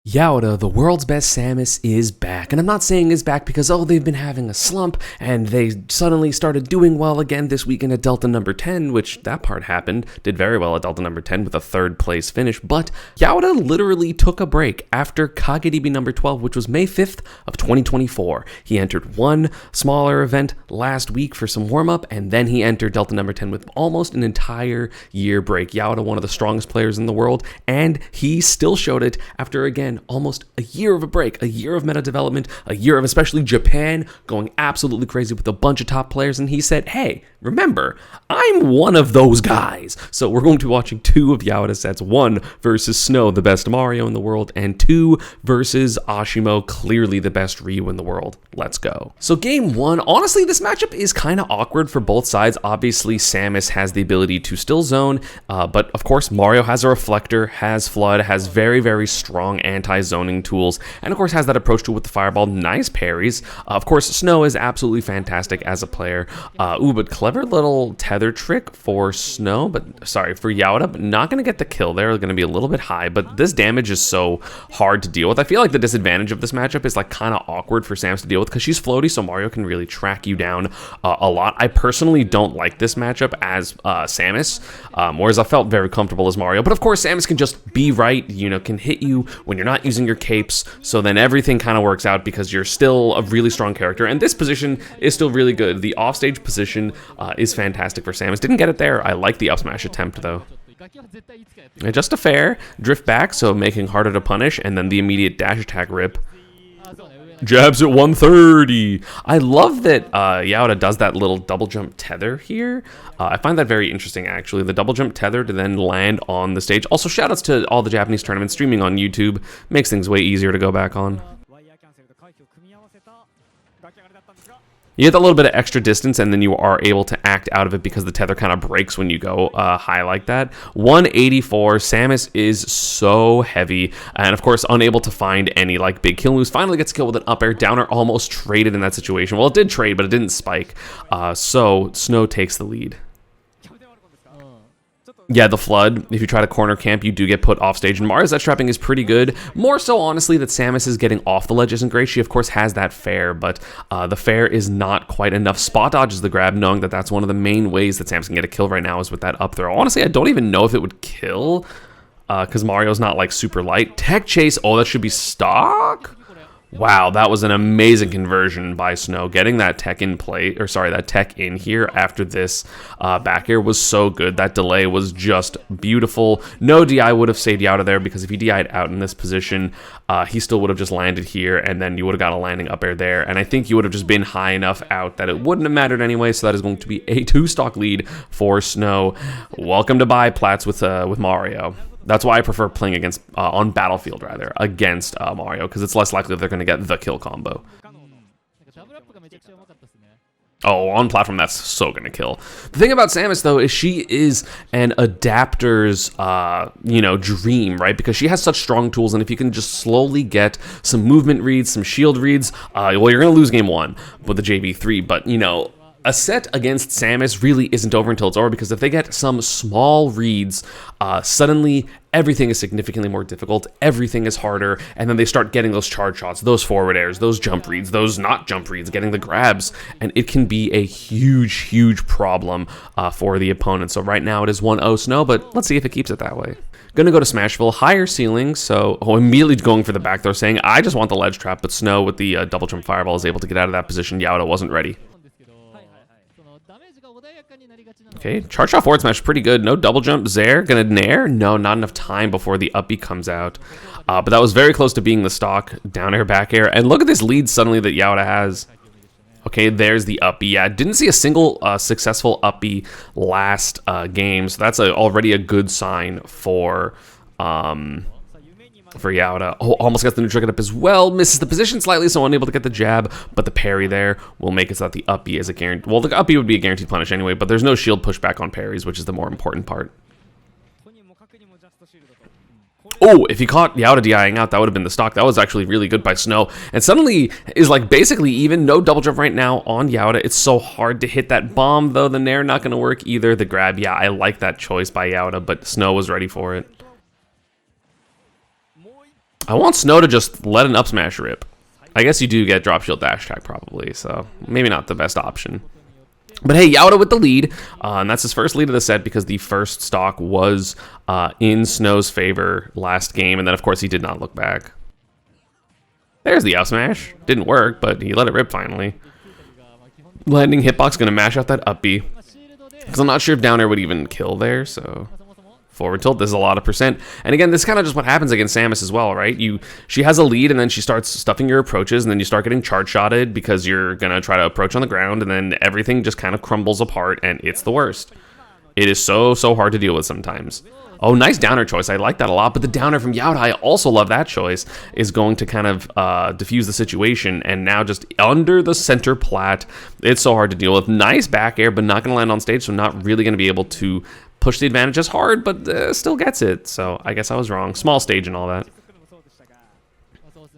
Yaura, the world's best Samus, is back. And I'm not saying is back because, they've been having a slump and they suddenly started doing well again this weekend at Delta number 10, which that part happened. Did very well at Delta number 10 with a third place finish. But Yaura literally took a break after Kagedibi number 12, which was May 5th of 2024. He entered one smaller event last week for some warm-up, and then he entered Delta number 10 with almost an entire year break. Yaura, one of the strongest players in the world, and he still showed it after, again, almost a year of a break, a year of meta development, a year of especially Japan going absolutely crazy with a bunch of top players, and he said, hey, remember, I'm one of those guys. So we're going to be watching two of Yaura's sets, one versus Snow, the best Mario in the world, and two versus Ashimo, clearly the best Ryu in the world. Let's go. So game one, honestly, this matchup is kind of awkward for both sides. Obviously, Samus has the ability to still zone, but of course, Mario has a reflector, has Flood, has very, very strong anti-zoning tools, and of course has that approach to it with the Fireball, nice parries. Of course, Snow is absolutely fantastic as a player. But clever little tether trick for Snow, for Yaura, but not going to get the kill there. Going to be a little bit high, but this damage is so hard to deal with. I feel like the disadvantage of this matchup is like kind of awkward for Samus to deal with because she's floaty, so Mario can really track you down a lot. I personally don't like this matchup as Samus, whereas I felt very comfortable as Mario, but of course Samus can just be right, can hit you when you're not using your capes, so then everything kind of works out because you're still a really strong character, and this position is still really good. The offstage position is fantastic for Samus. Didn't get it there. I like the up smash attempt though. And just a fair drift back, so making harder to punish, and then the immediate dash attack rip. Jabs at 130. I love that Yaura does that little double jump tether here. I find that very interesting, actually. The double jump tether to then land on the stage. Also, shoutouts to all the Japanese tournaments streaming on YouTube. Makes things way easier to go back on. You get that little bit of extra distance, and then you are able to act out of it because the tether kind of breaks when you go high like that. 184. Samus is so heavy, and of course unable to find any like big kill moves. Finally gets a kill with an up air. Downer almost traded in that situation. Well, it did trade, but it didn't spike. So Snow takes the lead. Yeah, the Flood, if you try to corner camp, you do get put off stage, and Mario's edge trapping is pretty good. More so, honestly, that Samus is getting off the ledge isn't great. She, of course, has that fair, but the fair is not quite enough. Spot dodges the grab, knowing that that's one of the main ways that Samus can get a kill right now is with that up throw. Honestly, I don't even know if it would kill, because Mario's not, like, super light. Tech chase, that should be stock? Wow, that was an amazing conversion by Snow. Getting that tech in play, that tech in here after this back air was so good. That delay was just beautiful. No DI would have saved Yaura there because if he DI'd out in this position, he still would have just landed here, and then you would have got a landing up air there. And I think you would have just been high enough out that it wouldn't have mattered anyway. So that is going to be a 2-stock lead for Snow. Welcome to Biplats with Mario. That's why I prefer playing against on Battlefield against Mario, because it's less likely they're going to get the kill combo. Oh, on platform, that's so going to kill. The thing about Samus, though, is she is an adapter's, dream, right? Because she has such strong tools, and if you can just slowly get some movement reads, some shield reads, you're going to lose game one with the JV3, but, a set against Samus really isn't over until it's over, because if they get some small reads, suddenly everything is significantly more difficult, everything is harder, and then they start getting those charge shots, those forward airs, those jump reads, those not jump reads, getting the grabs, and it can be a huge, huge problem for the opponent. So right now it is 1-0 Snow, but let's see if it keeps it that way. Gonna go to Smashville, higher ceiling, so immediately going for the back throw, saying I just want the ledge trap, but Snow with the double jump fireball is able to get out of that position. Yaura wasn't ready. Okay, charge off forward smash, pretty good. No double jump. Zaire gonna nair? No, not enough time before the up B comes out. But that was very close to being the stock. Down air, back air. And look at this lead suddenly that Yaura has. Okay, there's the up B. Yeah, didn't see a single successful up B last game, so that's already a good sign for Yaura. Almost gets the neutral get up as well. Misses the position slightly, so unable to get the jab, but the parry there will make it so that the up B is a guarantee. Well, the up B would be a guaranteed punish anyway, but there's no shield pushback on parries, which is the more important part. Oh, if he caught Yaura DIing out, that would have been the stock. That was actually really good by Snow. And suddenly is like basically even no double jump right now on Yaura. It's so hard to hit that bomb, though. The nair not going to work either. The grab, yeah, I like that choice by Yaura, but Snow was ready for it. I want Snow to just let an up smash rip. I guess you do get drop shield dash attack probably, so maybe not the best option. But hey, Yaura with the lead, and that's his first lead of the set because the first stock was in Snow's favor last game, and then of course he did not look back. There's the up smash. Didn't work, but he let it rip finally. Landing hitbox gonna mash out that up B, because I'm not sure if down air would even kill there, so... Forward tilt, there's a lot of percent. And again, this is kind of just what happens against Samus as well, right? She has a lead, and then she starts stuffing your approaches, and then you start getting charge-shotted because you're going to try to approach on the ground, and then everything just kind of crumbles apart, and it's the worst. It is so hard to deal with sometimes. Oh, nice downer choice. I like that a lot, but the downer from Yaura, I also love that choice, is going to kind of diffuse the situation, and now just under the center plat, it's so hard to deal with. Nice back air, but not going to land on stage, so not really going to be able to push the advantage as hard, but still gets it. So I guess I was wrong. Small stage and all that.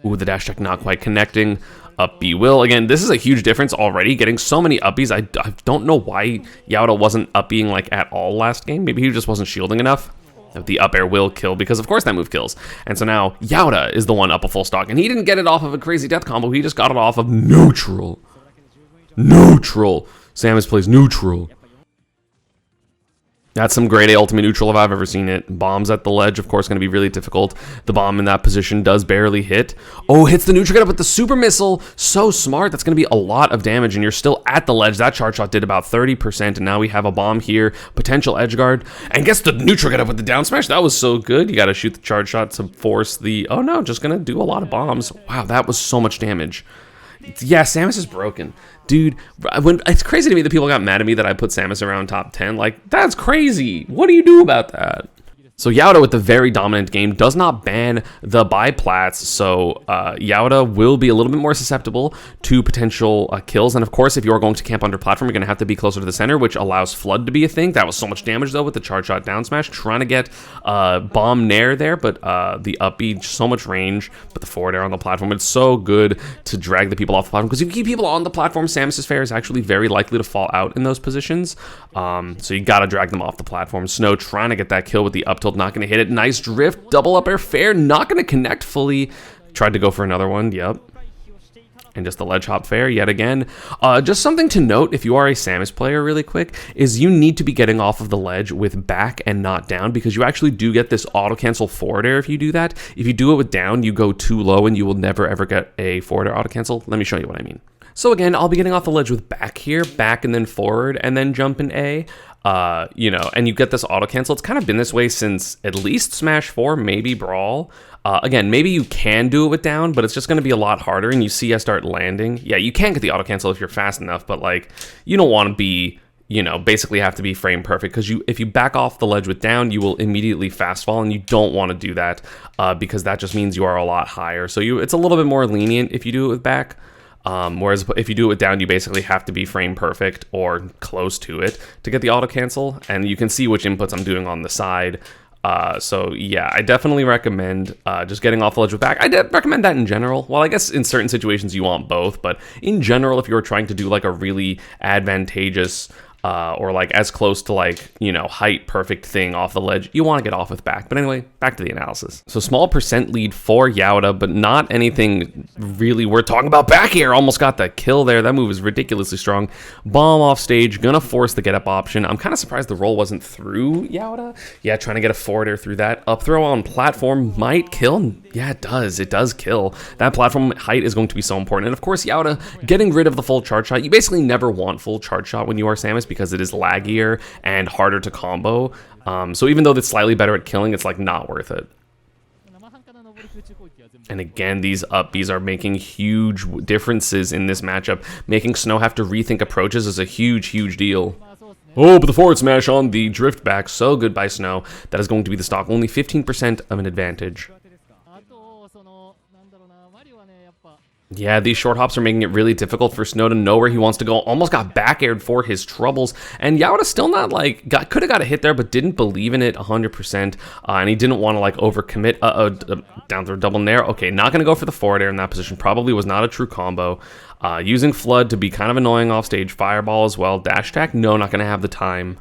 Ooh, the dash check not quite connecting. Up B will. Again, this is a huge difference already. Getting so many uppies. I don't know why Yaura wasn't up being like at all last game. Maybe he just wasn't shielding enough. The up air will kill because of course that move kills. And so now Yaura is the one up a full stock. And he didn't get it off of a crazy death combo. He just got it off of neutral. Neutral. Samus plays neutral. That's some grade A ultimate neutral if I've ever seen it. Bombs at the ledge, of course, going to be really difficult. The bomb in that position does barely hit. Oh, hits the neutral get up with the super missile. So smart. That's going to be a lot of damage, and you're still at the ledge. That charge shot did about 30%, and now we have a bomb here. Potential edge guard. And gets the neutral get up with the down smash. That was so good. You got to shoot the charge shot to force the... Oh, no, just going to do a lot of bombs. Wow, that was so much damage. Yeah, Samus is broken. Dude, it's crazy to me that people got mad at me that I put Samus around top 10. Like, that's crazy. What do you do about that? So Yaura with the very dominant game does not ban the biplats, so Yaura will be a little bit more susceptible to potential kills. And of course, if you are going to camp under platform, you're going to have to be closer to the center, which allows Flood to be a thing. That was so much damage though with the charge shot down smash, trying to get bomb nair there, but the up B, so much range, but the forward air on the platform, it's so good to drag the people off the platform, because if you keep people on the platform, Samus's fair is actually very likely to fall out in those positions. So you got to drag them off the platform. Snow trying to get that kill with the up tilt, not going to hit it. Nice drift, double up air fair, not going to connect fully. Tried to go for another one, yep. And just the ledge hop fair yet again. Just something to note if you are a Samus player really quick is you need to be getting off of the ledge with back and not down, because you actually do get this auto cancel forward air if you do that. If you do it with down, you go too low and you will never ever get a forward air auto cancel. Let me show you what I mean. So again, I'll be getting off the ledge with back here, back and then forward, and then jump in A. You know, and you get this auto cancel. It's kind of been this way since at least Smash 4, maybe Brawl. Again, maybe you can do it with down, but it's just going to be a lot harder, and you see I start landing. Yeah, you can get the auto cancel if you're fast enough, but like, you don't want to be, you know, basically have to be frame perfect, because if you back off the ledge with down, you will immediately fast fall, and you don't want to do that because that just means you are a lot higher. So it's a little bit more lenient if you do it with back. Whereas if you do it down, you basically have to be frame perfect or close to it to get the auto cancel, and you can see which inputs I'm doing on the side. So yeah, I definitely recommend just getting off the ledge with back. I recommend that in general. Well, I guess in certain situations you want both, but in general, if you're trying to do like a really advantageous or like as close to like, you know, height perfect thing off the ledge, you want to get off with back. But anyway, back to the analysis. So small percent lead for Yaura, but not anything really worth talking about. Back air almost got the kill there. That move is ridiculously strong. Bomb off stage, gonna force the get up option. I'm kind of surprised the roll wasn't through Yaura. Yeah, trying to get a forward air through that. Up throw on platform might kill. Yeah, it does. It does kill. That platform height is going to be so important. And of course, Yaura getting rid of the full charge shot. You basically never want full charge shot when you are Samus, because it is laggier and harder to combo. So even though it's slightly better at killing, it's like not worth it. And again, these up Bs are making huge differences in this matchup. Making Snow have to rethink approaches is a huge deal. Oh, but the forward smash on the drift back, so good by Snow. That is going to be the stock. Only 15% of an advantage. Yeah, these short hops are making it really difficult for Snow to know where he wants to go. Almost got back aired for his troubles. And Yaura still not like, could have got a hit there, but didn't believe in it 100%. And he didn't want to like overcommit. Down through double nair. Okay, not going to go for the forward air in that position. Probably was not a true combo. Using Flood to be kind of annoying off stage. Fireball as well. Dash attack, no, not going to have the time.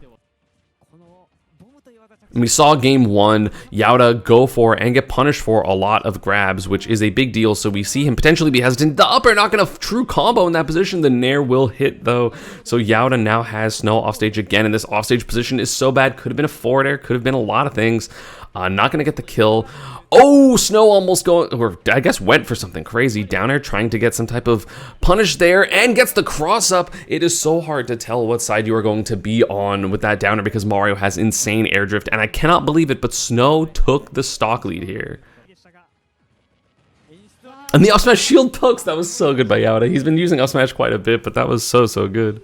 And we saw game 1, Yaura go for and get punished for a lot of grabs, which is a big deal. So we see him potentially be hesitant. The up air not going to true combo in that position. The nair will hit though. So Yaura now has Snow offstage again. And this offstage position is so bad. Could have been a forward air. Could have been a lot of things. Not going to get the kill. Oh, Snow almost going, or I guess went for something crazy. Down air trying to get some type of punish there and gets the cross up. It is so hard to tell what side you are going to be on with that down air because Mario has insane air drift. And I cannot believe it, but Snow took the stock lead here. And the up smash shield pokes, that was so good by Yaura. He's been using up smash quite a bit, but that was so good.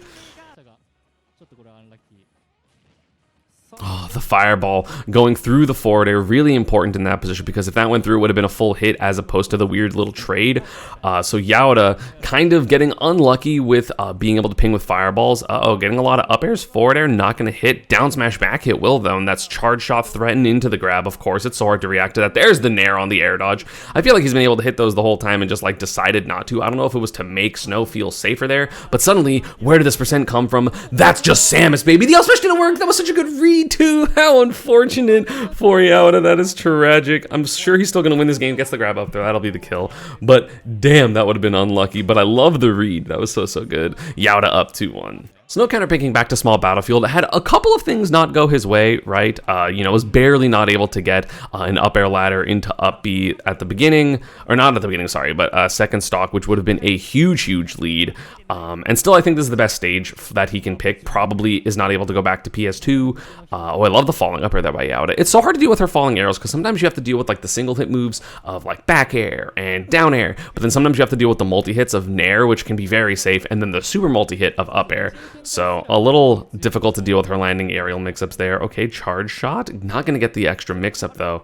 Oh, the fireball going through the forward air, really important in that position because if that went through, it would have been a full hit as opposed to the weird little trade. So Yaura kind of getting unlucky with being able to ping with fireballs. Getting a lot of up airs, forward air, not going to hit. Down smash back hit will though, and that's charge shot threatened into the grab. Of course, it's so hard to react to that. There's the nair on the air dodge. I feel like he's been able to hit those the whole time and just like decided not to. I don't know if it was to make Snow feel safer there, but suddenly, where did this percent come from? That's just Samus, baby. The up smash didn't work. That was such a good read too. How unfortunate for Yaura. That is tragic. I'm sure he's still going to win this game. Gets the grab up there. That'll be the kill. But damn, that would have been unlucky. But I love the read. That was so good. Yaura up 2-1. Snow counter picking back to small battlefield had a couple of things not go his way, right? Was barely not able to get an up air ladder into up B at the beginning, or not at the beginning, sorry, but second stock, which would have been a huge lead. And still, I think this is the best stage that he can pick. Probably is not able to go back to PS2. I love the falling up air there by Yaura. It's so hard to deal with her falling arrows because sometimes you have to deal with like the single hit moves of like back air and down air, but then sometimes you have to deal with the multi hits of nair, which can be very safe, and then the super multi hit of up air. So a little difficult to deal with her landing aerial mix-ups there. Okay, charge shot. Not going to get the extra mix-up, though.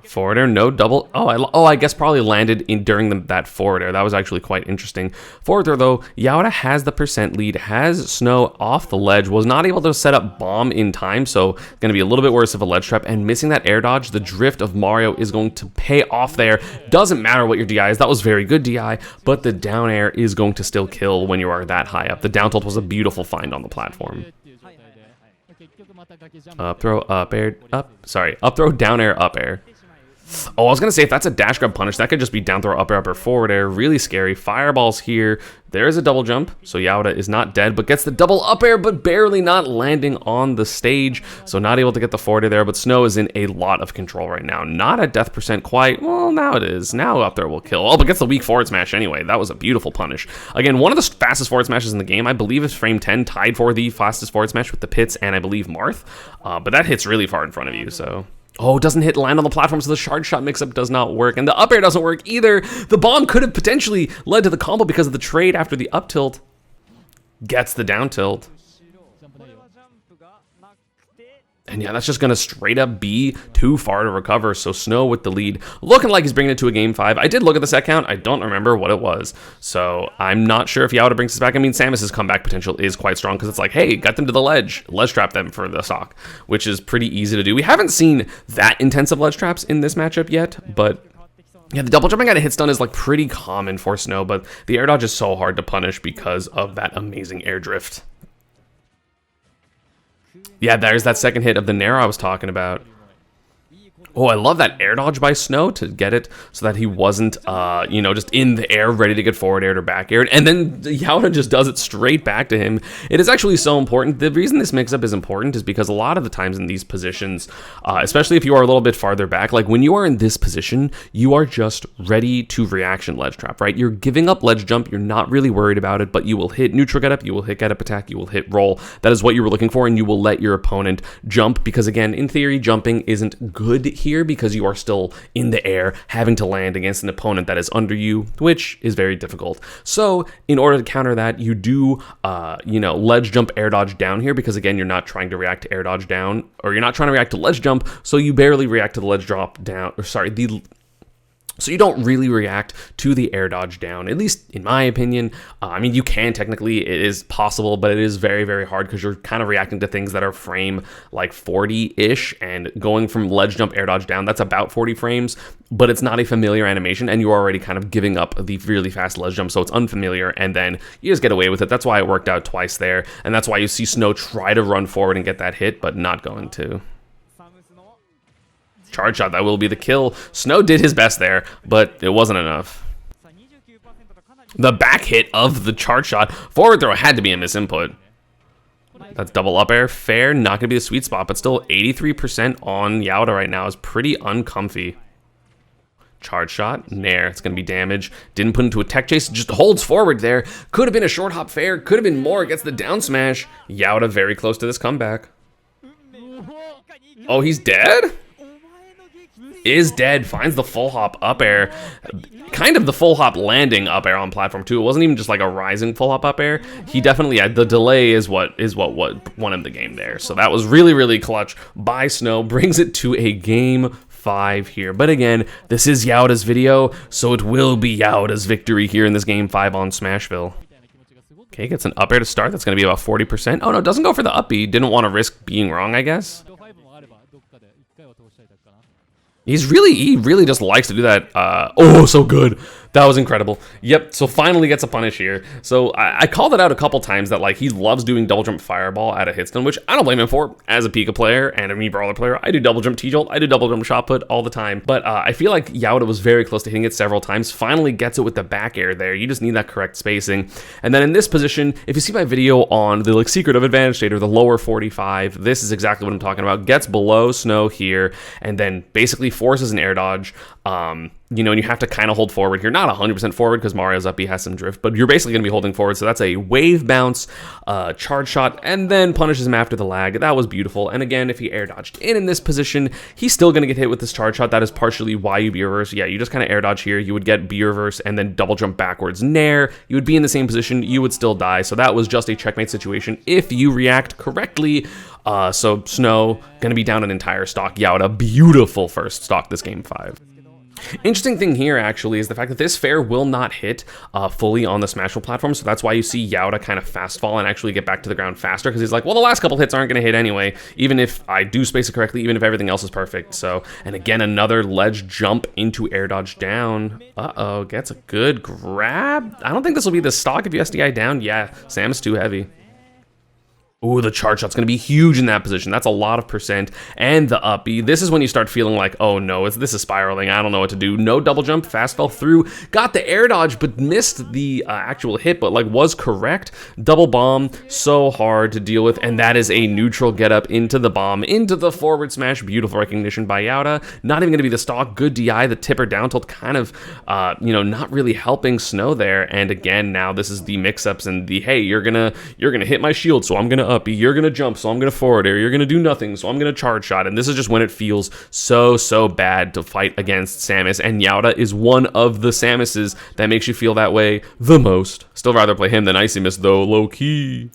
Forward air, no double. I guess probably landed in during that forward air. That was actually quite interesting. Forward air, though, Yaura has the percent lead, has Snow off the ledge, was not able to set up bomb in time, so going to be a little bit worse of a ledge trap, and missing that air dodge, the drift of Mario is going to pay off there. Doesn't matter what your DI is. That was very good DI, but the down air is going to still kill when you are that high up. The down tilt was a beautiful find on the platform. Up throw, up air, up throw, down air, up air. I was going to say, if that's a dash grab punish, that could just be down throw, up air, forward air. Really scary. Fireballs here. There is a double jump, so Yaura is not dead, but gets the double up air, but barely not landing on the stage. So not able to get the forward air there, but Snow is in a lot of control right now. Not at death percent quite. Well, now it is. Now up there will kill. But gets the weak forward smash anyway. That was a beautiful punish. Again, one of the fastest forward smashes in the game. I believe is frame 10, tied for the fastest forward smash with the Pits and I believe Marth. But that hits really far in front of you, so... Oh, doesn't hit land on the platform, so the shard shot mix-up does not work. And the up air doesn't work either. The bomb could have potentially led to the combo because of the trade after the up tilt. Gets the down tilt. And yeah, that's just going to straight up be too far to recover. So Snow with the lead, looking like he's bringing it to a game 5. I did look at the set count. I don't remember what it was. So I'm not sure if Yaura brings this back. I mean, Samus's comeback potential is quite strong because it's like, hey, got them to the ledge trap them for the stock, which is pretty easy to do. We haven't seen that intensive ledge traps in this matchup yet, but yeah, the double jumping out of hit stun is like pretty common for Snow, but the air dodge is so hard to punish because of that amazing air drift. Yeah, there's that second hit of the nair I was talking about. Oh, I love that air dodge by Snow to get it so that he wasn't, just in the air, ready to get forward aired or back aired. And then Yaura just does it straight back to him. It is actually so important. The reason this mix-up is important is because a lot of the times in these positions, especially if you are a little bit farther back, like when you are in this position, you are just ready to reaction ledge trap, right? You're giving up ledge jump. You're not really worried about it, but you will hit neutral get up, you will hit get up attack, you will hit roll. That is what you were looking for, and you will let your opponent jump because, again, in theory, jumping isn't good here because you are still in the air having to land against an opponent that is under you, which is very difficult. So in order to counter that, you do ledge jump air dodge down here because, again, you're not trying to react to air dodge down, or you're not trying to react to ledge jump, so you barely react to the ledge drop down, or sorry, So you don't really react to the air dodge down, at least in my opinion. I mean, you can technically, it is possible, but it is very, very hard because you're kind of reacting to things that are frame like 40-ish, and going from ledge jump air dodge down, that's about 40 frames, but it's not a familiar animation, and you're already kind of giving up the really fast ledge jump, so it's unfamiliar, and then you just get away with it. That's why it worked out twice there, and that's why you see Snow try to run forward and get that hit, but not going to. Charge shot, that will be the kill. Snow did his best there, but it wasn't enough. The back hit of the charge shot. Forward throw had to be a misinput. That's double up air. Fair, not going to be the sweet spot, but still 83% on Yaura right now is pretty uncomfy. Charge shot, nair, it's going to be damage. Didn't put into a tech chase, just holds forward there. Could have been a short hop fair, could have been more, gets the down smash. Yaura very close to this comeback. Oh, he's dead? Is dead, finds the full hop up air, kind of the full hop landing up air on platform 2. It wasn't even just like a rising full hop up air. He definitely had the delay is what won him the game there. So that was really, really clutch by Snow, brings it to a game 5 here. But again, this is Yaura's video, so it will be Yaura's victory here in this game 5 on Smashville. Okay, gets an up air to start. That's going to be about 40%. Oh no, doesn't go for the up B. Didn't want to risk being wrong, I guess. He really just likes to do that. Oh, so good. That was incredible. Yep, so finally gets a punish here. So I called it out a couple times that like he loves doing double jump fireball at a hitstun, which I don't blame him for. As a Pika player and a Mii Brawler player, I do double jump T-Jolt, I do double jump shot put all the time. But I feel like Yaura was very close to hitting it several times. Finally gets it with the back air there. You just need that correct spacing. And then in this position, if you see my video on the like secret of advantage state or the lower 45, this is exactly what I'm talking about. Gets below Snow here and then basically forces an air dodge. You know, and you have to kind of hold forward here. Not 100% forward because Mario's up B has some drift, but you're basically going to be holding forward. So that's a wave bounce, charge shot, and then punishes him after the lag. That was beautiful. And again, if he air dodged in this position, he's still going to get hit with this charge shot. That is partially why you B reverse. Yeah, you just kind of air dodge here. You would get B reverse and then double jump backwards nair. You would be in the same position. You would still die. So that was just a checkmate situation if you react correctly. So Snow going to be down an entire stock. Yaura, beautiful first stock this game 5. Interesting thing here actually is the fact that this fair will not hit fully on the Smashville platform, so that's why you see Yaura kind of fast fall and actually get back to the ground faster, because he's like, well, the last couple hits aren't going to hit anyway, even if I do space it correctly, even if everything else is perfect. So, and again, another ledge jump into air dodge down. Uh-oh, gets a good grab. I don't think this will be the stock if you SDI down. Yeah, Sam's too heavy. Ooh, the charge shot's going to be huge in that position. That's a lot of percent. And the up B. This is when you start feeling like, oh no, this is spiraling. I don't know what to do. No double jump, fast fell through. Got the air dodge, but missed the actual hit, but like was correct. Double bomb, so hard to deal with. And that is a neutral get up into the bomb, into the forward smash. Beautiful recognition by Yaura. Not even going to be the stock. Good DI. The tipper down tilt kind of, you know, not really helping Snow there. And again, now this is the mix-ups and the, hey, you're gonna hit my shield, so I'm gonna up B, you're gonna jump, so I'm gonna forward air, you're gonna do nothing, so I'm gonna charge shot. And this is just when it feels so bad to fight against Samus, and Yaura is one of the Samuses that makes you feel that way the most. Still rather play him than Icymus though, low key.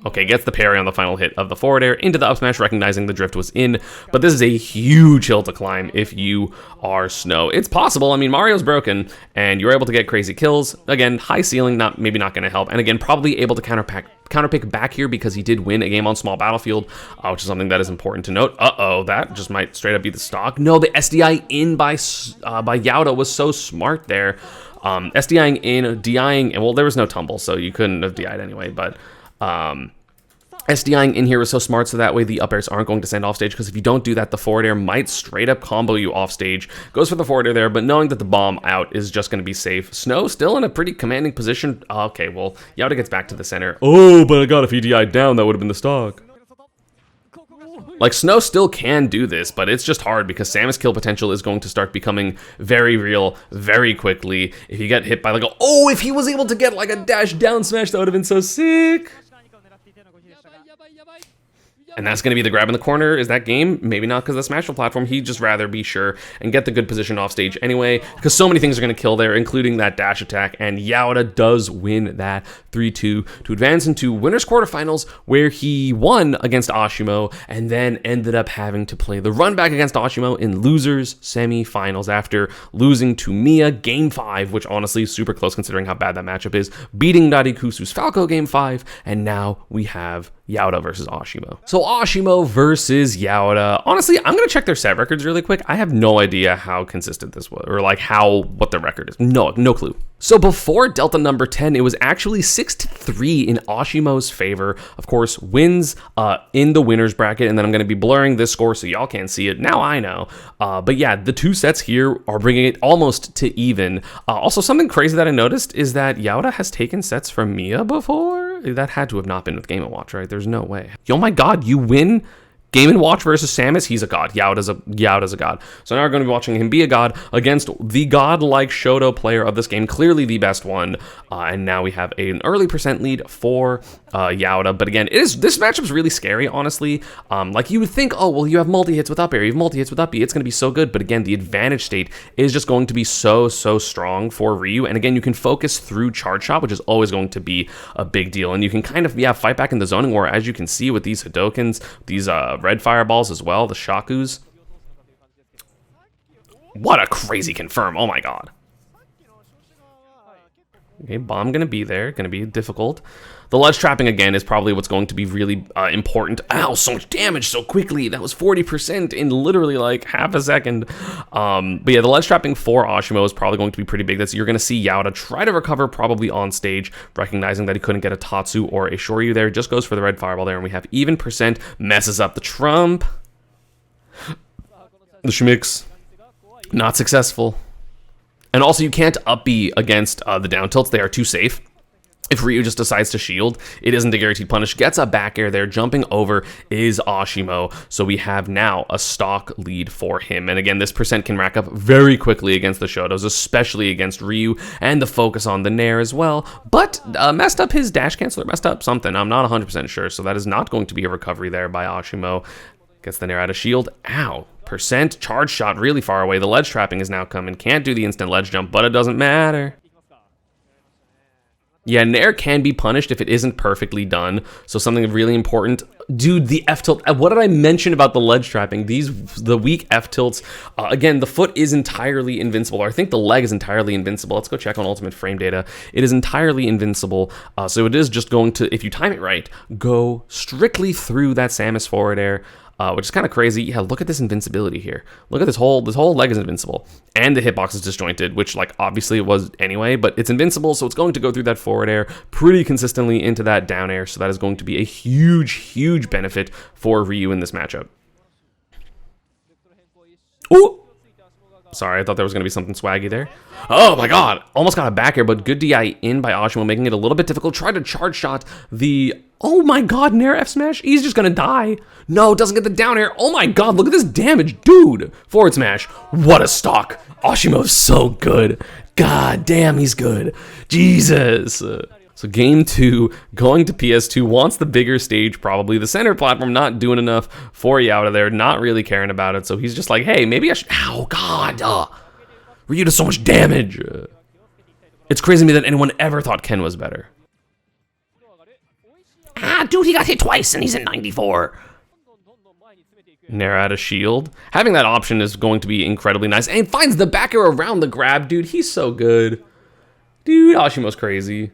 Okay, gets the parry on the final hit of the forward air into the up smash, recognizing the drift was in, but this is a huge hill to climb if you are Snow. It's possible. I mean, Mario's broken, and you're able to get crazy kills. Again, high ceiling, maybe not going to help, and again, probably able to counterpick back here because he did win a game on small battlefield, which is something that is important to note. Uh-oh, that just might straight up be the stock. No, the SDI in by Yaura was so smart there. SDIing in, DIing, and well, there was no tumble, so you couldn't have DI'd anyway, but SDIing in here is so smart, so that way the up airs aren't going to send off stage, because if you don't do that, the forward air might straight up combo you off stage. Goes for the forward air there, but knowing that the bomb out is just going to be safe. Snow still in a pretty commanding position. Okay, well, Yaura gets back to the center. Oh, but I got if he DI'd down, that would have been the stock. Like, Snow still can do this, but it's just hard because Samus kill potential is going to start becoming very real very quickly. If you get hit by like a, oh, if he was able to get like a dash down smash, that would have been so sick. And that's going to be the grab in the corner. Is that game? Maybe not, because that's Smashville platform. He'd just rather be sure and get the good position off stage anyway, because so many things are going to kill there, including that dash attack. And Yaura does win that 3-2 to advance into winners quarterfinals, where he won against Ashimo and then ended up having to play the run back against Ashimo in losers semifinals after losing to Mia game 5, which honestly is super close considering how bad that matchup is, beating Narikusu's Falco game 5, and now we have Yaura versus Ashimo. So Ashimo versus Yaura. Honestly, I'm gonna check their set records really quick. I have no idea how consistent this was, or like what the record is. No clue. So before Delta number 10, it was actually 6-3 in Ashimo's favor. Of course, wins in the winners bracket, and then I'm gonna be blurring this score so y'all can't see it. Now I know. But yeah, the two sets here are bringing it almost to even. Also, something crazy that I noticed is that Yaura has taken sets from Mia before. That had to have not been with Game & Watch, right? There's no way. Oh my god, you win Game & Watch versus Samus? He's a god. Yaura's a god. So now we're going to be watching him be a god against the godlike Shoto player of this game, clearly the best one. And now we have an early percent lead for Yaura. But again, this matchup's really scary, honestly. Like you would think, oh, well, you have multi-hits with up air, you have multi-hits with up B, it's going to be so good. But again, the advantage state is just going to be so strong for Ryu. And again, you can focus through charge shot, which is always going to be a big deal. And you can kind of, fight back in the zoning war, as you can see with these Hadokens, these red fireballs as well, the Shakus. What a crazy confirm, oh my god. Okay, bomb gonna be there, gonna be difficult. The ledge trapping again is probably what's going to be really important. Ow, so much damage so quickly. That was 40% in literally like half a second. But yeah, the ledge trapping for Ashimo is probably going to be pretty big. You're going to see Yaura try to recover probably on stage, recognizing that he couldn't get a Tatsu or a Shoryu there. Just goes for the red fireball there, and we have even percent. Messes up the trump. The Schmicks, not successful. And also, you can't up B against the down tilts. They are too safe. If Ryu just decides to shield, it isn't a guaranteed punish. Gets a back air there. Jumping over is Ashimo. So we have now a stock lead for him. And again, this percent can rack up very quickly against the Shotos, especially against Ryu, and the focus on the Nair as well. But messed up his dash canceler, messed up something. I'm not 100% sure. So that is not going to be a recovery there by Ashimo. Gets the Nair out of shield. Ow. Percent charge shot really far away. The ledge trapping is now coming. Can't do the instant ledge jump, but it doesn't matter. Yeah, Nair can be punished if it isn't perfectly done. So something really important. Dude, the F-tilt. What did I mention about the ledge trapping? The weak F-tilts. Again, the foot is entirely invincible. Or I think the leg is entirely invincible. Let's go check on ultimate frame data. It is entirely invincible. So it is just going to, if you time it right, go strictly through that Samus forward air. Which is kind of crazy. Yeah, look at this invincibility here. Look at this whole leg is invincible. And the hitbox is disjointed, which like obviously it was anyway, but it's invincible, so it's going to go through that forward air pretty consistently into that down air, so that is going to be a huge benefit for Ryu in this matchup. Ooh! Sorry, I thought there was going to be something swaggy there. Oh my god! Almost got a back air, but good DI in by Ashimo, making it a little bit difficult. Tried to charge shot the... Oh my god, Nair F smash? He's just gonna die. No, doesn't get the down air. Oh my god, look at this damage. Dude! Forward smash. What a stock. Ashimo's so good. God damn, he's good. Jesus. So game 2, going to PS2, wants the bigger stage probably. The center platform not doing enough for Yaura there, not really caring about it. So he's just like, hey, maybe I should... Ow, god. Ryu does so much damage. It's crazy to me that anyone ever thought Ken was better. Dude, he got hit twice and he's in 94. Nair out of shield. Having that option is going to be incredibly nice. And finds the back air around the grab, dude. He's so good. Dude, Ashimo's crazy.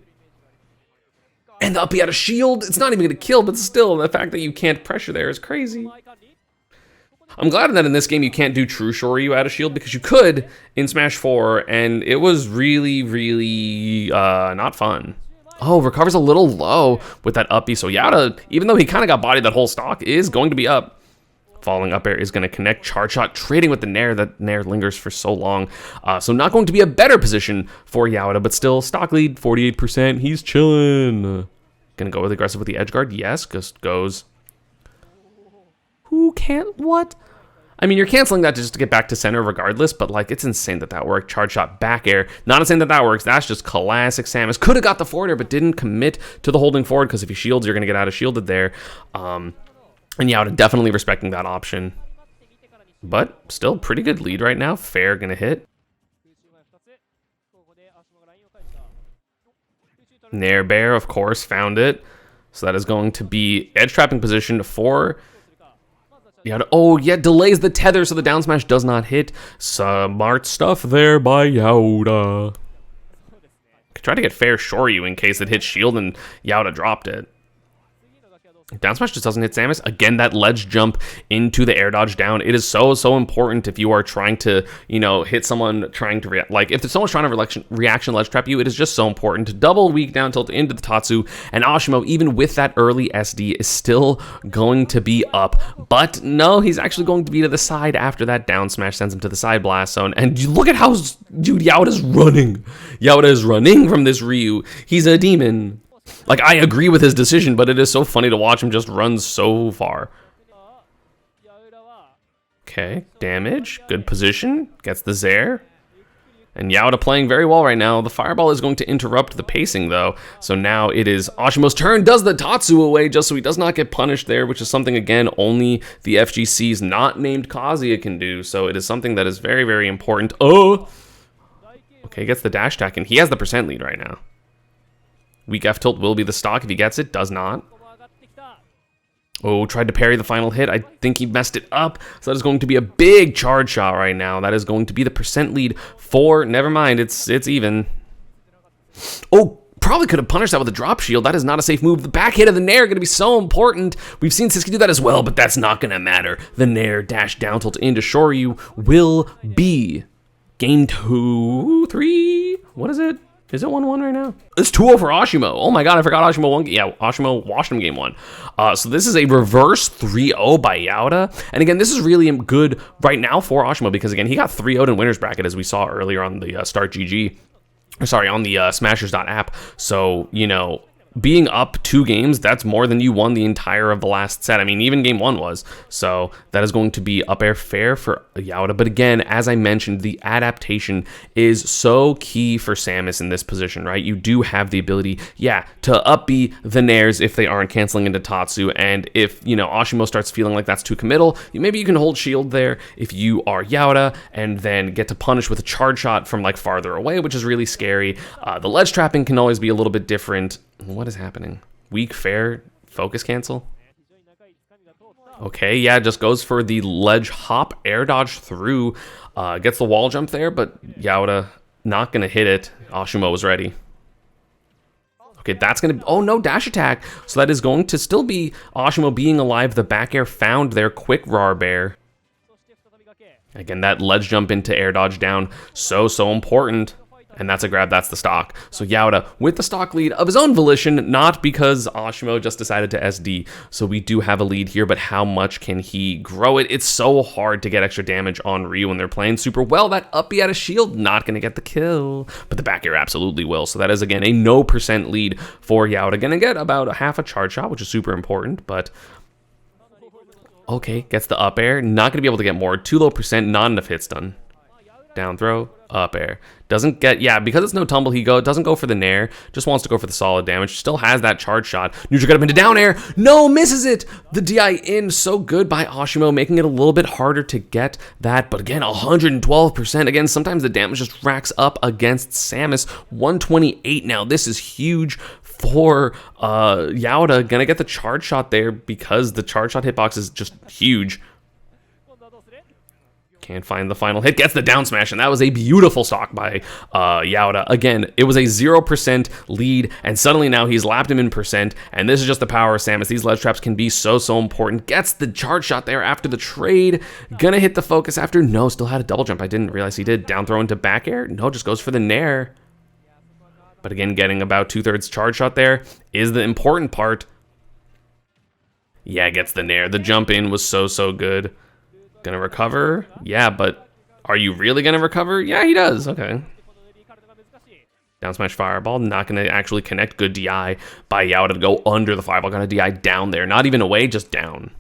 And the up B out of shield. It's not even going to kill, but still, the fact that you can't pressure there is crazy. I'm glad that in this game you can't do true Shoryu out of shield, because you could in Smash 4, and it was really not fun. Oh, recovers a little low with that up B. So Yaura, even though he kind of got bodied that whole stock, is going to be up. Falling up air is going to connect. Charge shot, trading with the Nair. That Nair lingers for so long. So not going to be a better position for Yaura, but still stock lead, 48%. He's chilling. Going to go with aggressive with the edge guard. Yes, just goes. Who can't? What? I mean, you're canceling that just to get back to center regardless, but like, it's insane that that worked. Charge shot, back air. Not insane that that works. That's just classic Samus. Could have got the forward air, but didn't commit to the holding forward, because if he shields, you're going to get out of shielded there. And Yaura definitely respecting that option. But still pretty good lead right now. Fair gonna hit. Nair Bear, of course, found it. So that is going to be edge trapping position for Yaura. Oh, yeah, delays the tether so the down smash does not hit. Smart stuff there by Yaura. Try to get fair Shoryu in case it hits shield and Yaura dropped it. Down smash just doesn't hit Samus. Again, that ledge jump into the air dodge down. It is so important if you are trying to, you know, hit someone trying to react. Like, if someone's trying to reaction ledge trap you, it is just so important. Double weak down tilt into the Tatsu, and Ashimo, even with that early SD, is still going to be up. But no, he's actually going to be to the side after that down smash sends him to the side blast zone. And you look at how, dude, Yaura's running. Yaura is running from this Ryu. He's a demon. Like, I agree with his decision, but it is so funny to watch him just run so far. Okay, damage, good position, gets the Zair. And Yaura playing very well right now. The Fireball is going to interrupt the pacing, though. So now it is Ashimo's turn, does the Tatsu away just so he does not get punished there, which is something, again, only the FGC's not named Kazuya can do. So it is something that is very important. Oh! Okay, gets the dash attack, and he has the percent lead right now. Weak F tilt will be the stock if he gets it. Does not. Oh, tried to parry the final hit. I think he messed it up. So that is going to be a big charge shot right now. That is going to be the percent lead for... Never mind. It's even. Oh, probably could have punished that with a drop shield. That is not a safe move. The back hit of the Nair going to be so important. We've seen Siski do that as well, but that's not going to matter. The Nair dash down tilt into Shoryu will be game 2, 3. What is it? Is it 1-1 right now? It's 2-0 for Ashimo. Oh my god, I forgot Ashimo won. Yeah, Ashimo washed him game 1. So this is a reverse 3-0 by Yaura. And again, this is really good right now for Ashimo because, again, he got 3-0'd in winner's bracket as we saw earlier on the Start GG. Sorry, on the Smashers.app. So, you know, being up 2 games, that's more than you won the entire of the last set. I mean, even game 1 was. So that is going to be up air fair for Yaura. But again, as I mentioned, the adaptation is so key for Samus in this position, right? You do have the ability, yeah, to up B the Nairs if they aren't canceling into Tatsu. And if, you know, Ashimo starts feeling like that's too committal, maybe you can hold shield there if you are Yaura and then get to punish with a charge shot from like farther away, which is really scary. The ledge trapping can always be a little bit different. What is happening? Weak, fair, focus cancel? Okay, yeah, just goes for the ledge hop, air dodge through, gets the wall jump there, but Yaura not going to hit it. Ashimo was ready. Okay, that's going to... Oh, no, dash attack. So that is going to still be Ashimo being alive. The back air found their quick RAR bear. Again, that ledge jump into air dodge down. So important. And that's a grab, that's the stock. So Yaura with the stock lead of his own volition, not because Ashimo just decided to SD. So we do have a lead here, but how much can he grow it? It's so hard to get extra damage on Ryu when they're playing super well. That up B out of shield, not going to get the kill. But the back air absolutely will. So that is, again, a no % lead for Yaura. Going to get about a half a charge shot, which is super important, but... Okay, gets the up air. Not going to be able to get more. Too low %, not enough hits done. Down throw, up air. Doesn't get, yeah, because it's no tumble, doesn't go for the Nair, just wants to go for the solid damage. Still has that charge shot. Neutral got up into down air. No, misses it. The DI in, so good by Ashimo, making it a little bit harder to get that. But again, 112%. Again, sometimes the damage just racks up against Samus. 128 now. This is huge for Yaura. Gonna get the charge shot there because the charge shot hitbox is just huge. Can't find the final hit, gets the down smash, and that was a beautiful stock by Yaura. Again, it was a 0% lead, and suddenly now he's lapped him in %, and this is just the power of Samus. These ledge traps can be so important. Gets the charge shot there after the trade. Gonna hit the focus after. No, still had a double jump. I didn't realize he did. Down throw into back air. No, just goes for the Nair. But again, getting about 2/3 charge shot there is the important part. Yeah, gets the Nair. The jump in was so good. Gonna recover? Yeah, but are you really gonna recover? Yeah, he does. Okay. Down smash fireball. Not gonna actually connect. Good DI by Yaura to go under the fireball. Gonna DI down there. Not even away, just down.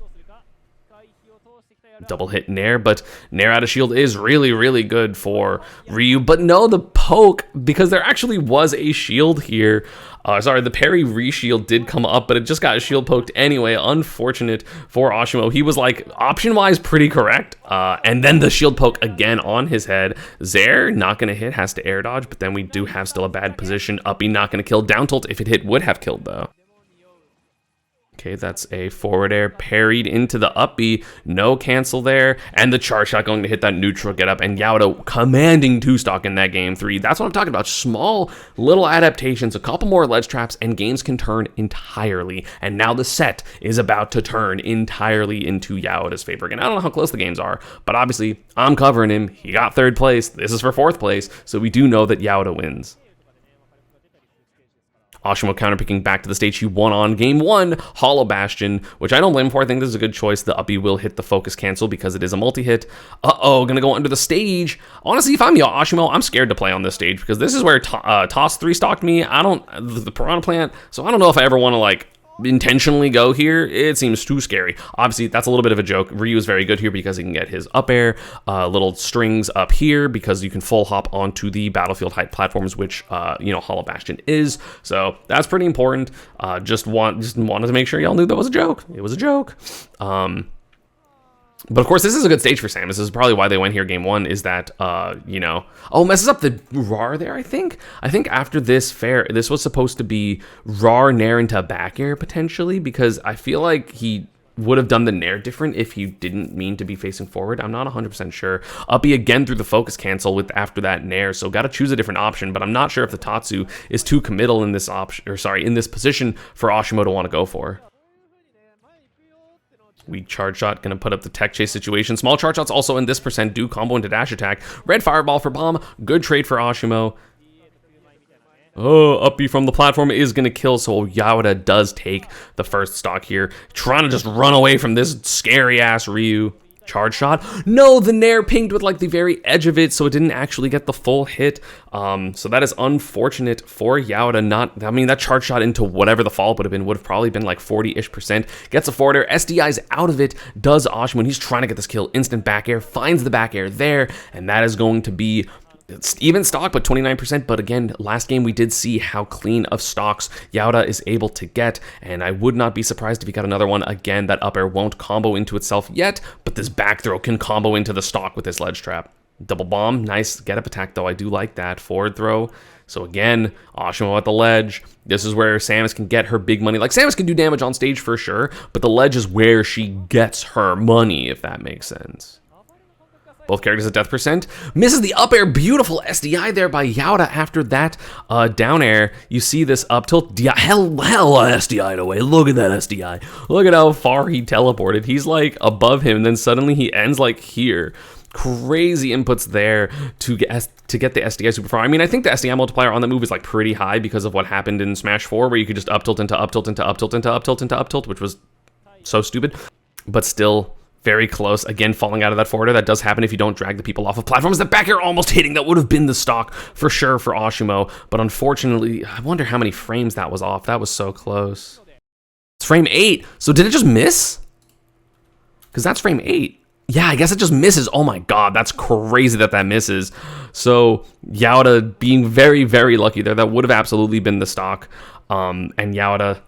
Double hit Nair, but Nair out of shield is really good for Ryu. But no, the poke because there actually was a shield here. Sorry, the parry re-shield did come up, but it just got shield poked anyway. Unfortunate for Ashimo. He was like option-wise pretty correct. And then the shield poke again on his head. Zaire not gonna hit, has to air dodge, but then we do have still a bad position. Uppy not gonna kill. Down tilt, if it hit, would have killed though. Okay, that's a forward air parried into the up B. No cancel there. And the charge shot going to hit that neutral get up. And Yaura commanding 2-stock in that game 3. That's what I'm talking about. Small little adaptations, a couple more ledge traps, and games can turn entirely. And now the set is about to turn entirely into Yaura's favor. Again, I don't know how close the games are, but obviously I'm covering him. He got 3rd place. This is for 4th place. So we do know that Yaura wins. Ashimo counterpicking back to the stage. He won on game 1, Hollow Bastion, which I don't blame him for. I think this is a good choice. The uppy will hit the focus cancel because it is a multi-hit. Gonna go under the stage. Honestly, if I'm Ashimo, I'm scared to play on this stage because this is where Toss 3-stocked me. The Piranha Plant, so I don't know if I ever want to, like, intentionally go here. It seems too scary. Obviously, that's a little bit of a joke. Ryu is very good here because he can get his up air, little strings up here because you can full hop onto the battlefield height platforms, which Hollow Bastion is. So that's pretty important. Just wanted to make sure y'all knew that was a joke. It was a joke. But of course, this is a good stage for Sam. This is probably why they went here game 1, is that, messes up the RAR there, I think. I think after this fair, this was supposed to be RAR Nair into back air, potentially, because I feel like he would have done the Nair different if he didn't mean to be facing forward. I'm not 100% sure. Uppy again through the focus cancel with after that Nair, so got to choose a different option, but I'm not sure if the Tatsu is too committal in this in this position for Ashimo to want to go for. Weak charge shot, gonna put up the tech chase situation. Small charge shots also in this percent do combo into dash attack. Red fireball for bomb, good trade for Ashimo. Uppy from the platform is gonna kill, so Yaura does take the 1st stock here. Trying to just run away from this scary ass Ryu. Charge shot. No, the Nair pinged with like the very edge of it, so it didn't actually get the full hit. So that is unfortunate for Yaura. That charge shot into whatever the fall would have probably been like 40-ish%. Gets a forward air, SDI's out of it, does Ashimo, and he's trying to get this kill. Instant back air, finds the back air there, and that is going to be even stock, but 29%. But again, last game we did see how clean of stocks Yaura is able to get, and I would not be surprised if he got another one. Again, that up air won't combo into itself yet, but this back throw can combo into the stock with this ledge trap. Double bomb, nice get up attack though. I do like that forward throw. So again, Ashimo at the ledge. This is where Samus can get her big money. Like, Samus can do damage on stage for sure, but the ledge is where she gets her money, if that makes sense. Both characters at death percent. Misses the up air. Beautiful SDI there by Yaura after that down air. You see this up tilt. Hell SDI'd away. Look at that SDI. Look at how far he teleported. He's like above him, and then suddenly he ends like here. Crazy inputs there to get the SDI super far. I mean, I think the SDI multiplier on the move is like pretty high because of what happened in Smash 4, where you could just up tilt into up tilt into up tilt into up tilt into up tilt, which was so stupid, but still very close. Again, falling out of that forwarder. That does happen if you don't drag the people off of platforms. The back air almost hitting. That would have been the stock for sure for Ashimo. But unfortunately, I wonder how many frames that was off. That was so close. It's frame 8. So did it just miss? Because that's frame 8. Yeah, I guess it just misses. Oh my god, that's crazy that misses. So Yaura being very, very lucky there. That would have absolutely been the stock. And Yaura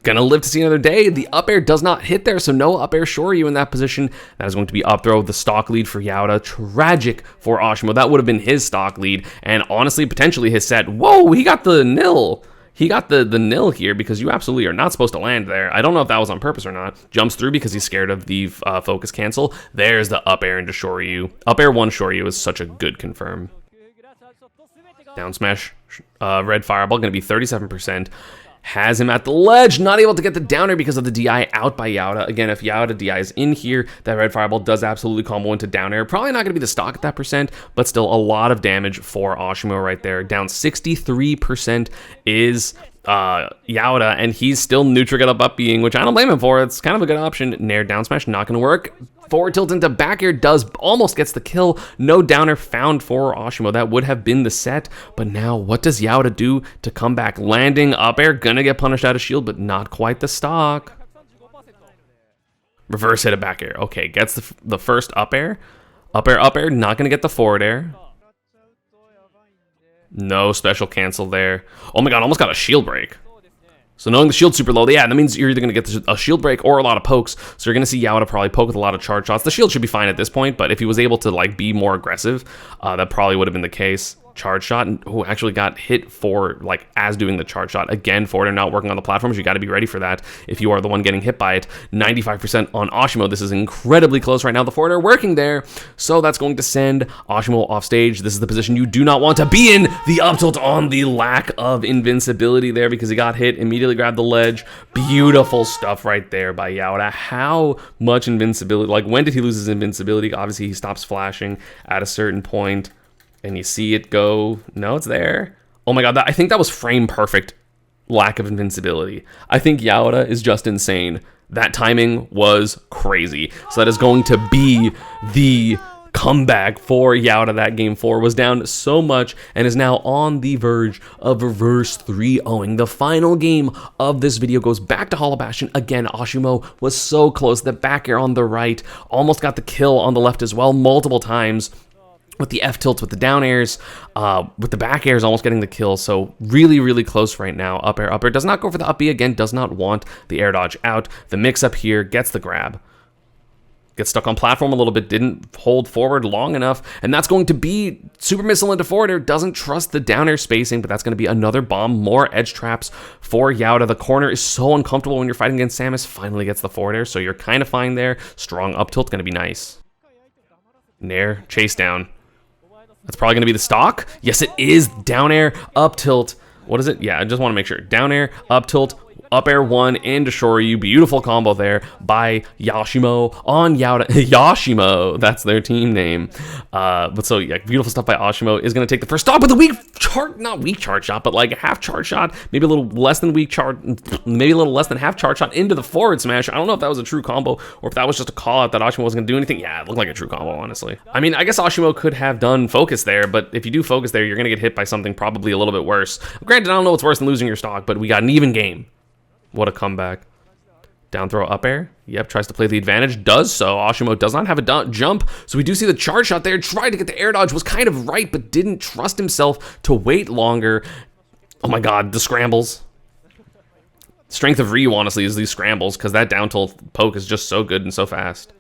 gonna live to see another day. The up air does not hit there, so no up air Shoryu in that position. That is going to be up throw, the stock lead for Yaura. Tragic for Ashimo. That would have been his stock lead, and honestly, potentially his set. Whoa, he got the nil. He got the nil here because you absolutely are not supposed to land there. I don't know if that was on purpose or not. Jumps through because he's scared of the focus cancel. There's the up air into Shoryu. Up air 1 Shoryu is such a good confirm. Down smash, red fireball, going to be 37%. Has him at the ledge, not able to get the downer because of the DI out by Yaura. Again, if Yaura DI is in here, that red fireball does absolutely combo into down air. Probably not going to be the stock at that percent, but still a lot of damage for Ashimo right there. Down 63% is Yaura, and he's still neutral get up being, which I don't blame him for. It's kind of a good option. Nair down smash, not going to work. Forward tilt into back air almost gets the kill. No downer found for Ashimo. That would have been the set. But now, what does Yaura do to come back? Landing up air, gonna get punished out of shield, but not quite the stock. Reverse hit a back air. Okay, gets the first up air. Up air, not gonna get the forward air. No special cancel there. Oh my god, almost got a shield break. So knowing the shield's super low, yeah, that means you're either going to get a shield break or a lot of pokes. So you're going to see Yaura probably poke with a lot of charge shots. The shield should be fine at this point, but if he was able to like be more aggressive, that probably would have been the case. Charge shot, and who actually got hit for like as doing the charge shot. Again, forward not working on the platforms, you got to be ready for that if you are the one getting hit by it. 95% on Ashimo. This is incredibly close right now. The forward are working there, so that's going to send Ashimo off stage. This is the position you do not want to be in. The up tilt on the lack of invincibility there because he got hit, immediately grabbed the ledge. Beautiful stuff right there by Yaura. How much invincibility, like when did he lose his invincibility? Obviously he stops flashing at a certain point. And you see it go, no, it's there. Oh my god, I think that was frame perfect lack of invincibility. I think Yaura is just insane. That timing was crazy. So that is going to be the comeback for Yaura. That game 4 was down so much and is now on the verge of reverse 3-0ing. The final game of this video goes back to Hollow Bastion. Again, Ashimo was so close. The back air on the right almost got the kill on the left as well multiple times. With the F tilts, with the down airs, with the back airs almost getting the kill. So really, really close right now. Up air does not go for the up B again, does not want the air dodge out. The mix up here gets the grab. Gets stuck on platform a little bit, didn't hold forward long enough, and that's going to be super missile into forward air. Doesn't trust the down air spacing, but that's going to be another bomb, more edge traps for Yaura. The corner is so uncomfortable when you're fighting against Samus. Finally gets the forward air, so you're kind of fine there. Strong up tilt, going to be nice. Nair, chase down. That's probably going to be the stock. Yes, it is. Down air, up tilt. What is it? Yeah, I just want to make sure. Down air, up tilt, up air 1 into Shoryu. Beautiful combo there by Ashimo on Yaura. Ashimo, that's their team name. But so yeah, beautiful stuff by Ashimo is going to take the first stop with a weak charge, not weak charge shot, but like half charge shot, maybe a little less than weak charge, maybe a little less than half charge shot into the forward smash. I don't know if that was a true combo or if that was just a call out that Ashimo wasn't going to do anything. Yeah, it looked like a true combo, honestly. I mean, I guess Ashimo could have done focus there, but if you do focus there, you're going to get hit by something probably a little bit worse. Granted, I don't know what's worse than losing your stock, but we got an even game. What a comeback. Down throw up air. Yep, tries to play the advantage. Does so. Ashimo does not have a jump. So we do see the charge shot there. Tried to get the air dodge. Was kind of right, but didn't trust himself to wait longer. Oh my god, the scrambles. Strength of Ryu, honestly, is these scrambles, because that down tilt poke is just so good and so fast.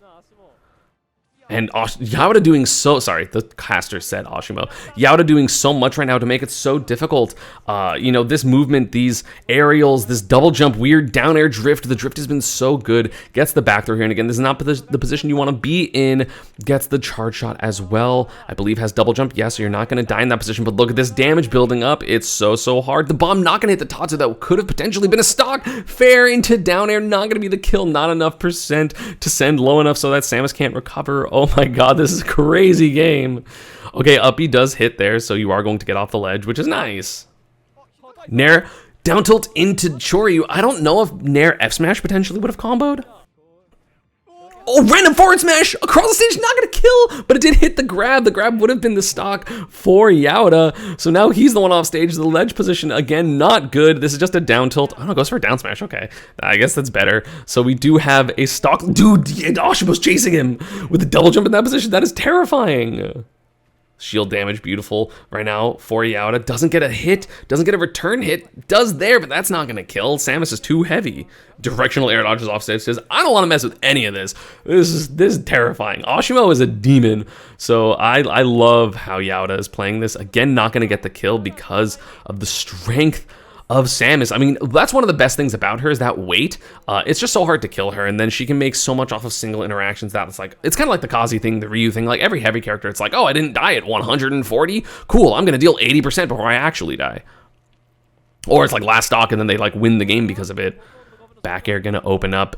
And Yaura doing so, sorry, the caster said Ashimo. Yaura doing so much right now to make it so difficult. You know, this movement, these aerials, this double jump, weird down air drift. The drift has been so good. Gets the back throw here. And again, this is not the position you want to be in. Gets the charge shot as well. I believe has double jump. Yeah, so you're not going to die in that position. But look at this damage building up. It's so hard. The bomb not going to hit the Tatsu. That could have potentially been a stock. Fair into down air. Not going to be the kill. Not enough percent to send low enough so that Samus can't recover. Oh my god, this is a crazy game. Okay, up B does hit there, so you are going to get off the ledge, which is nice. Nair, down tilt into Shoryu. I don't know if Nair F smash potentially would have comboed. Oh, random forward smash across the stage, not gonna kill, but it did hit the grab. The grab would have been the stock for Yaura. So now he's the one off stage. The ledge position, again, not good. This is just a down tilt. I don't know, goes for a down smash. Okay, I guess that's better. So we do have a stock. Dude, Ashimo's chasing him with a double jump in that position. That is terrifying. Shield damage, beautiful right now for Yaura. Doesn't get a hit, doesn't get a return hit, does there, but that's not going to kill. Samus is too heavy. Directional air dodges off stage, says, I don't want to mess with any of this. This is terrifying. Ashimo is a demon, so I love how Yaura is playing this. Again, not going to get the kill because of the strength of Samus. I mean, that's one of the best things about her is that weight. It's just so hard to kill her, and then she can make so much off of single interactions that it's like, it's kind of like the Kazi thing, the Ryu thing. Like every heavy character, it's like, oh, I didn't die at 140. Cool, I'm gonna deal 80% before I actually die. Or it's like last stock, and then they like win the game because of it. Back air gonna open up.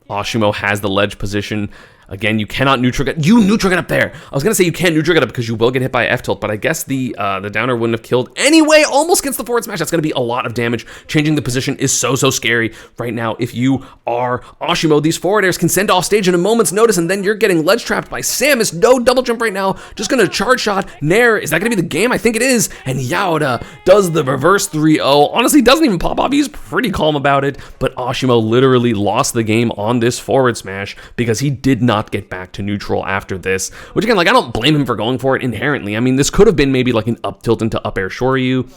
Ashimo has the ledge position. Again, you cannot neutral get. You neutral get up there. I was gonna say you can't neutral get up because you will get hit by F tilt, but I guess the downer wouldn't have killed anyway. Almost gets the forward smash. That's gonna be a lot of damage. Changing the position is so scary right now. If you are Ashimo, these forward airs can send off stage in a moment's notice, and then you're getting ledge trapped by Samus. No double jump right now. Just gonna charge shot. Nair, is that gonna be the game? I think it is. And Yaura does the reverse 3-0. Honestly, doesn't even pop off. He's pretty calm about it. But Ashimo literally lost the game on this forward smash because he did not not get back to neutral after this, which again, like, I don't blame him for going for it inherently. I mean, this could have been maybe like an up tilt into up air Shoryu.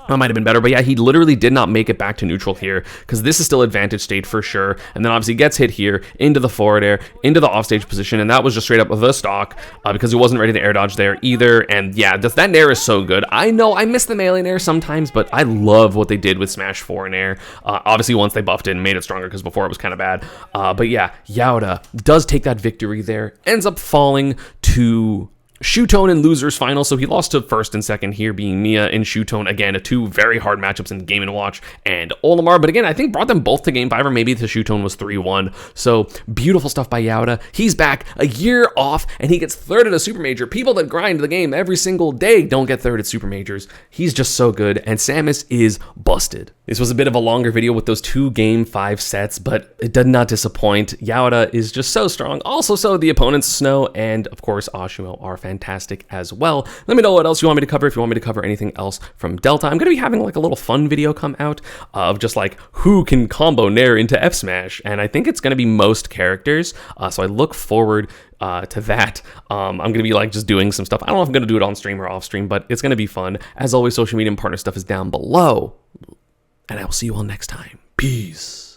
That might have been better, but yeah, he literally did not make it back to neutral here, because this is still advantage state for sure, and then obviously gets hit here, into the forward air, into the offstage position, and that was just straight up the stock, because he wasn't ready to air dodge there either, and yeah, that nair is so good. I know I miss the melee nair sometimes, but I love what they did with Smash 4 nair, obviously once they buffed it and made it stronger, because before it was kind of bad, but yeah, Yaura does take that victory there, ends up falling to Shutone in losers final, so he lost to first and second here, being Mia and Shutone, again, two very hard matchups in Game & Watch, and Olimar, but again, I think brought them both to Game 5, or maybe the Shutone was 3-1, so beautiful stuff by Yaura. He's back a year off, and he gets third at a Super Major. People that grind the game every single day don't get third at Super Majors. He's just so good, and Samus is busted. This was a bit of a longer video with those 2 Game 5 sets, but it did not disappoint. Yaura is just so strong. Also, so the opponents, Snow and, of course, Ashimo are fantastic as well. Let me know what else you want me to cover. If you want me to cover anything else from Delta, I'm going to be having like a little fun video come out of just like who can combo Nair into F Smash, and I think it's going to be most characters, so I look forward to that. I'm going to be like just doing some stuff. I don't know if I'm going to do it on stream or off stream, but it's going to be fun. As always, social media and partner stuff is down below. And I will see you all next time. Peace.